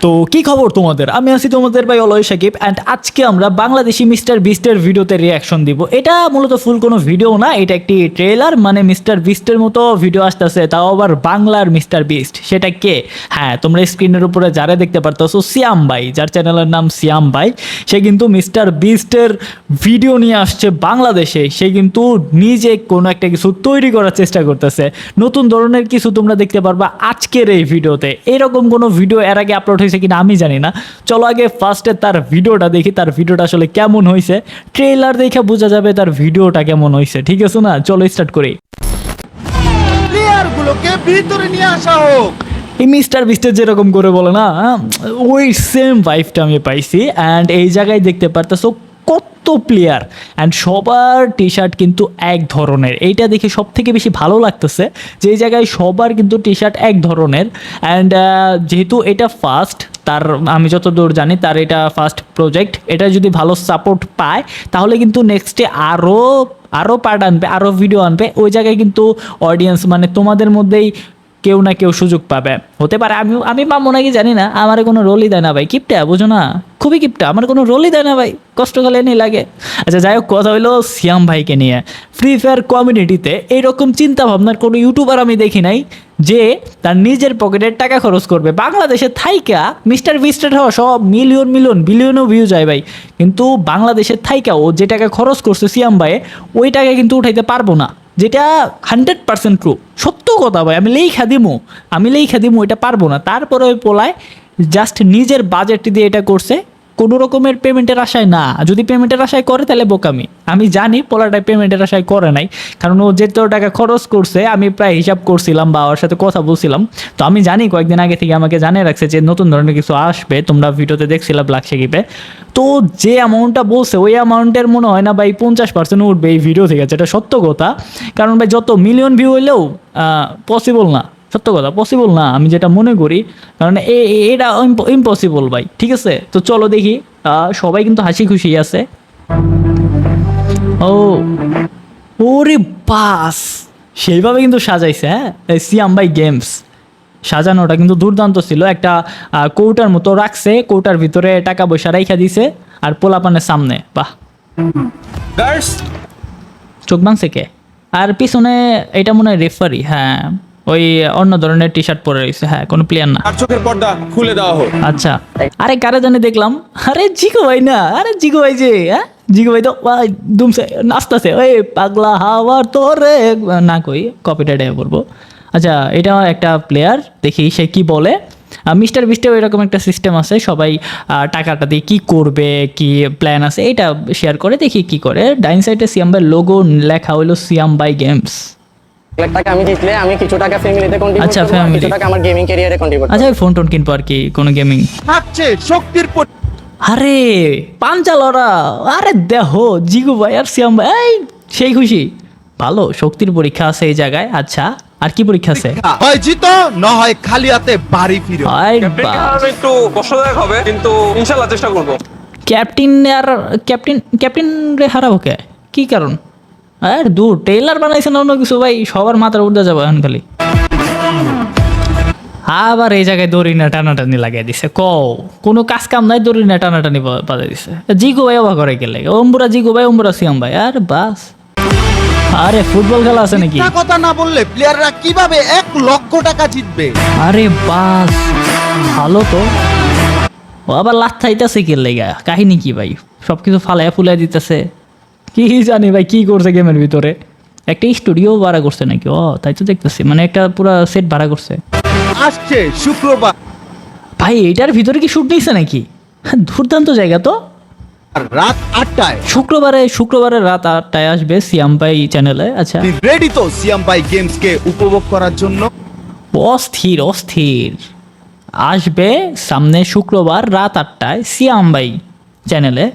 তো কি খবর তোমাদের? আমি আছি তোমাদের ভাই অলয় সাকিব অ্যান্ড আজকে আমরা বাংলাদেশি মিস্টার বিস্টের ভিডিওতে রিয়াকশন দিব। এটা মূলত ফুল কোনো ভিডিও না, এটা একটি ট্রেলার, মানে মিস্টার বিস্টের মতো ভিডিও আসতেছে, তাও আবার বাংলার মিস্টার বিস্ট। সেটা কে? হ্যাঁ, তোমরা স্ক্রিনের উপরে যারা দেখতে পারতেছো সিয়াম ভাই, যার চ্যানেলের নাম সিয়াম ভাই, সে কিন্তু মিস্টার বিস্টের ভিডিও নিয়ে আসছে বাংলাদেশে। সে কিন্তু নিজে কোনো একটা কিছু তৈরি করার চেষ্টা করতেছে, নতুন ধরনের কিছু তোমরা দেখতে পারবা আজকের এই ভিডিওতে। এরকম কোনো ভিডিও এর আগে আপলোড হয়েছে কিনা আমি জানি না। চলো আগে ফার্স্টে তার ভিডিওটা দেখি, তার ভিডিওটা আসলে কেমন হয়েছে। ট্রেলার দেখে বোঝা যাবে তার ভিডিওটা কেমন হয়েছে, ঠিক আছে না? চলো স্টার্ট করি। প্লেয়ারগুলোকে ভিতরে নিয়ে আসা হোক। এই মিস্টার বিস্টের যেরকম করে বলে না, ওই সেম ভাইবটা আমি পাইছি। অ্যান্ড এই জায়গায় দেখতে পারতেছো কত প্লেয়ার অ্যান্ড সবার টি শার্ট কিন্তু এক ধরনের। এইটা দেখে সব থেকে বেশি ভালো লাগতেছে যে এই জায়গায় সবার কিন্তু টি শার্ট এক ধরনের। অ্যান্ড যেহেতু এটা ফার্স্ট, তার আমি যতদূর জানি তার এটা ফার্স্ট প্রজেক্ট, এটা যদি ভালো সাপোর্ট পায় তাহলে কিন্তু নেক্সটে আরও পার্ট আনবে, আরও ভিডিও আনবে। ওই জায়গায় কিন্তু অডিয়েন্স মানে তোমাদের মধ্যেই কেউ না কেউ সুযোগ পাবে, হতে পারে আমি পাবো নাকি জানি না। আমার কোনো রোলই দেয় না ভাই, কিপটা বুঝো না, খুবই কিপটা, আমার কোনো রোলই দেয় না ভাই, কষ্ট করলে নেই লাগে। আচ্ছা যাই হোক, কথা হইলো সিয়াম ভাইকে নিয়ে। ফ্রি ফায়ার কমিউনিটিতে এইরকম চিন্তা ভাবনার কোনো ইউটিউবার আমি দেখি নাই যে তার নিজের পকেটের টাকা খরচ করবে। বাংলাদেশের থাইকা মিস্টার বিস্টের হওয়া সব মিলিয়ন বিলিয়নও ভিউ যায় ভাই, কিন্তু বাংলাদেশের থাইকা ও যে টাকা খরচ করছে সিয়াম ভাইয়ে, ওই টাকা কিন্তু উঠাইতে পারবো না, যেটা 100% ট্রু, সত্য কথা ভাই। আমি লেখা দিমু এটা পারবো না। তারপরে ওই পোলায় জাস্ট নিজের বাজেট দিয়ে এটা করছে, কোনো রকমের পেমেন্টের আশায় না। যদি পেমেন্টের আশায় করে তাহলে বোকামি। আমি জানি পোলাটা পেমেন্টের আশায় করে নাই, কারণ ও যেত টাকা খরচ করছে আমি প্রায় হিসাব করছিলাম বা ওর সাথে কথা বলছিলাম। তো আমি জানি কয়েকদিন আগে থেকে আমাকে জানিয়ে রাখছে যে নতুন ধরনের কিছু আসবে, তোমরা ভিডিওতে দেখছিলাম ব্ল্যাক সাকিবে। তো যে অ্যামাউন্টটা বলছে ওই অ্যামাউন্টের মনে হয় না ভাই 50% উঠবে এই ভিডিও থেকে, যেটা সত্য কথা। কারণ ভাই যত মিলিয়ন ভিউ হইলেও পসিবল না, সত্য কথা পসিবল না আমি যেটা মনে করি, কারণ এটা ইম্পসিবল ভাই, ঠিক আছে? তো চলো দেখি। সবাই কিন্তু হাসি খুশি আছে। ও ওরে বাস, সেইভাবে কিন্তু সাজাইছে। হ্যাঁ, সিয়াম ভাই গেমস সাজানোটা কিন্তু দুর্দান্ত ছিল। একটা কৌটার মতো রাখছে, কৌটার ভিতরে টাকা পয়সা রাইখা দিছে আর পোলাপানের সামনে। বাহ, চোখ বাংছে কে? আর পিছনে এটা মনে হয় রেফারি, হ্যাঁ ওই অন্য ধরনের টি শার্ট পরে রয়েছে। হ্যাঁ, কোনো প্লেয়ার না। আর চোখের পর্দা খুলে দেওয়া হোক। আচ্ছা, আরে কারে জানি দেখলাম, আরে জিগো ভাই না, আরে জিগো ভাই যে, হ্যাঁ জিগো ভাই তো দুমছে নাচতেছে, ওই পাগলা হাওয়ার তোরে না, কই কপিটাইটে বলবো। আচ্ছা, এটা একটা প্লেয়ার, দেখি সে কি বলে। মিস্টার বিস্টেও এরকম একটা সিস্টেম আছে, সবাই টাকাটা দিয়ে কী করবে, কি প্ল্যান আছে এটা শেয়ার করে, দেখি কি করে। ডাইন সাইডে সিয়াম ভাই লোগো লেখা হইলো সিয়াম ভাই গেমস। টাকা আমি জিতলে আমি কিছু টাকা ফ্যামিলিতে কন্ট্রিবিউট আচ্ছা, করব, family। কিছু টাকা আমার গেমিং ক্যারিয়ারে কন্ট্রিবিউট করব। আচ্ছা, ফোন টোন কিনবো আর কি, কোনো গেমিং। থাকছে শক্তির আরে পাঞ্চালরা, আরে দেখো জিগু ভাই আর শ্যাম ভাই, এই সেই খুশি। ভালো, শক্তির পরীক্ষা আছে এই জায়গায়। আচ্ছা, আর কি পরীক্ষা আছে? হয় জিতো না হয় খালি হাতে বাড়ি ফিরো। আয় ক্যাপ্টেনকে বাস। হারানো একটু কষ্টদায়ক হবে, কিন্তু ইনশাল্লাহ চেষ্টা করবো। ক্যাপ্টেন রে হারাবো কে? কি কারণ? আর দূর টেইলার বানাইছে না অন্য কিছু ভাই, সবার মাথার উঠে যাবো এখন খালি। আবার এই জায়গায় দড়ি না টানাটানি লাগিয়ে দিছে, কোনো কাজ কাম নাই, দড়ি না টানাটানি বাজাই দিছে। জিগু ভাই অবাক করে গেলে, অম্বুরা জিগু ভাই, অম্বুরা সিয়াম ভাই, আর বাস। আরে ফুটবল খেলা আছে নাকি? মিথ্যা কথা না বললে প্লেয়াররা কিভাবে 1 লক্ষ টাকা জিতবে? আরে বাস, ভালো তো। ও আবার লাথাইতেছে কি লেগা, কাহিনী কি ভাই? সবকিছু ফালাইয়া ফুলাই দিতেছে, কি জানি ভাই কি করছে গেমের ভিতরে। একটা স্টুডিও ভাড়া করছে নাকি? ও তাই তো দেখতেছি, মানে একটা পুরো সেট ভাড়া করছে। আসছে শুক্রবার ভাই এটার ভিতরে কি শুট নিছে নাকি? দুর্দান্ত জায়গা তো। রাত 8টায় শুক্রবারে রাত 8টায় আসবে সিয়াম ভাই চ্যানেলে। আচ্ছা, রেডি তো সিয়াম ভাই গেমস কে উপভোগ করার জন্য? অস্থির আসবে সামনে শুক্রবার রাত 8টায় সিয়াম ভাই চ্যানেলে।